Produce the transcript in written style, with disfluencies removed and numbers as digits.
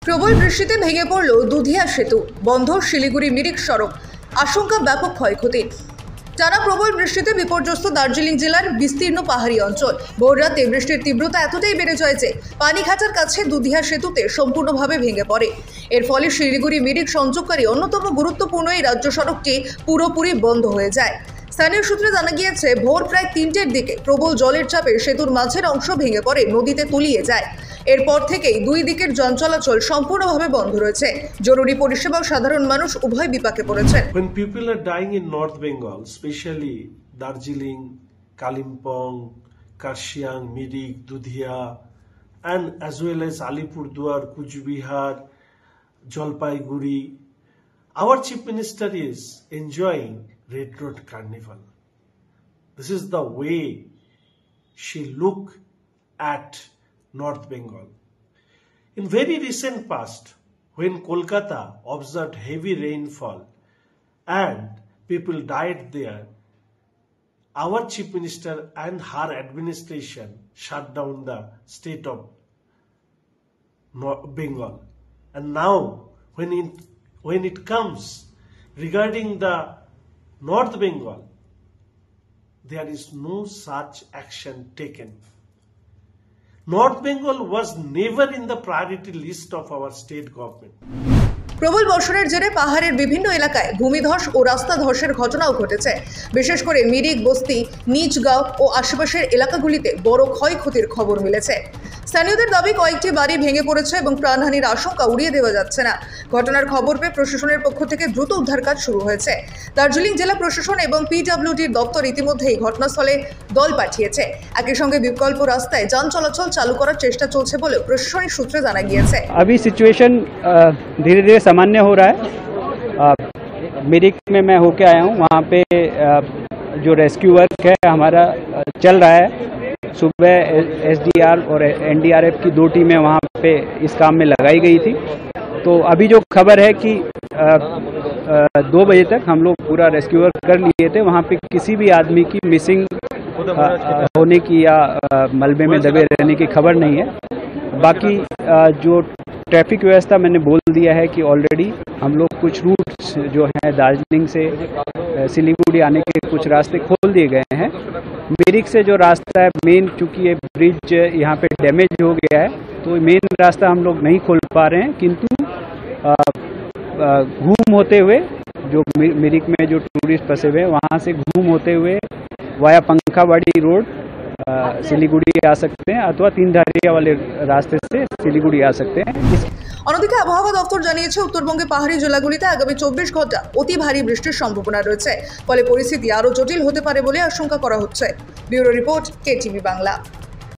প্রবল বৃষ্টিতে ভেঙে পড়ল দুধিয়া সেতু, বন্ধ শিলিগুড়ি মিরিক সড়ক, আশঙ্কা ব্যাপক ক্ষয়ক্ষতি। টানা প্রবল বৃষ্টিতে বিপর্যস্ত দার্জিলিং জেলার বিস্তীর্ণ পাহাড়ি অঞ্চল। ভোর রাতে বৃষ্টির তীব্রতা এতটাই বেড়ে যায় যে পানিঘাটার কাছে দুধিয়া সেতুতে সম্পূর্ণভাবে ভেঙে পড়ে। এর ফলে শিলিগুড়ি মিরিক সংযোগকারী অন্যতম গুরুত্বপূর্ণ এই রাজ্য সড়কটি পুরোপুরি বন্ধ হয়ে যায়। স্থানীয় সূত্রে জানা গিয়েছে, ভোর প্রায় 3টের দিকে প্রবল জলের চাপে সেতুর মাঝের অংশ ভেঙে পড়ে নদীতে তলিয়ে যায়। এরপর থেকেই দুই দিকের যান চলাচল সম্পূর্ণভাবে বন্ধ রয়েছে। জরুরি পরিষেবা ও সাধারণ মানুষ উভয় বিপাকে পড়েছে। When people are dying in North Bengal, especially Darjeeling, Kalimpong, Karshiang, Mirik, Dudhia, and as well as Alipurduar, Kuch Bihar, Jalpaiguri, our Chief Minister is enjoying Red Road Carnival. This is the way she look at North Bengal. In very recent past, when Kolkata observed heavy rainfall and people died there, our Chief Minister and her administration shut down the state of Bengal. And now, when it comes regarding the North Bengal, there is no such action taken. North Bengal was never in the priority list of our state government. প্রবল বর্ষণের জেরে পাহাড়ের বিভিন্ন এলাকায় ভূমিধস ও রাস্তা ধসের ঘটনাও ঘটেছে। বিশেষ করে মিরিক, বস্তি, নিচগাঁও ও আশেপাশের এলাকাগুলিতে বড় ক্ষয়ক্ষতির খবর মিলেছে। স্থানীয়দের দাবি, কয়েকটি বাড়ি ভেঙে পড়েছে এবং প্রাণহানির আশঙ্কা উড়িয়ে দেওয়া যাচ্ছে না। ঘটনার খবর পেয়ে প্রশাসনের পক্ষ থেকে দ্রুত উদ্ধার কাজ শুরু হয়েছে। দার্জিলিং জেলা প্রশাসন এবং পিডব্লিউডির দপ্তর ইতিমধ্যেই ঘটনাস্থলে দল পাঠিয়েছে। একই সঙ্গে বিকল্প রাস্তায় যান চলাচল চালু করার চেষ্টা চলছে বলে প্রশাসনিক সূত্রে জানা গিয়েছে। अभी सिचुएशन धीरे धीरे सामान्य हो रहा है। मिरिक में मैं होके आया हूँ, वहाँ पे जो रेस्क्यू वर्क है हमारा चल रहा है। सुबह एसडीआर और एनडीआरएफ की 2 टीमें वहाँ पे इस काम में लगाई गई थी। तो अभी जो खबर है कि 2 बजे तक हम लोग पूरा रेस्क्यू वर्क कर लिए थे। वहाँ पे किसी भी आदमी की मिसिंग होने की या मलबे में दबे रहने की खबर नहीं है। बाकी जो ट्रैफिक व्यवस्था मैंने बोल दिया है कि ऑलरेडी हम लोग कुछ रूट्स जो हैं दार्जिलिंग से सिलीगुड़ी आने के कुछ रास्ते खोल दिए गए हैं। मिरिक से जो रास्ता है मेन, चूँकि ये ब्रिज यहाँ पे डैमेज हो गया है तो मेन रास्ता हम लोग नहीं खोल पा रहे हैं, किंतु घूम होते हुए जो मिरिक में जो टूरिस्ट फंसे हुए हैं वहाँ से घूम होते हुए वाया पंखाबाड़ी रोड শিলিগুড়ি आ सकते हैं अथवा 3 धारिया वाले रास्ते से শিলিগুড়ি आ सकते हैं। অন্যদিকে আবহাওয়া দপ্তর জানিয়েছে, উত্তরবঙ্গে পাহাড়ি জেলাগুলিতে আগামী 24 ঘন্টা অতি ভারী বৃষ্টির সম্ভাবনা রয়েছে। ফলে পরিস্থিতি আরও জটিল হতে পারে বলে আশঙ্কা করা হচ্ছে। Bureau report, KTV Bangla.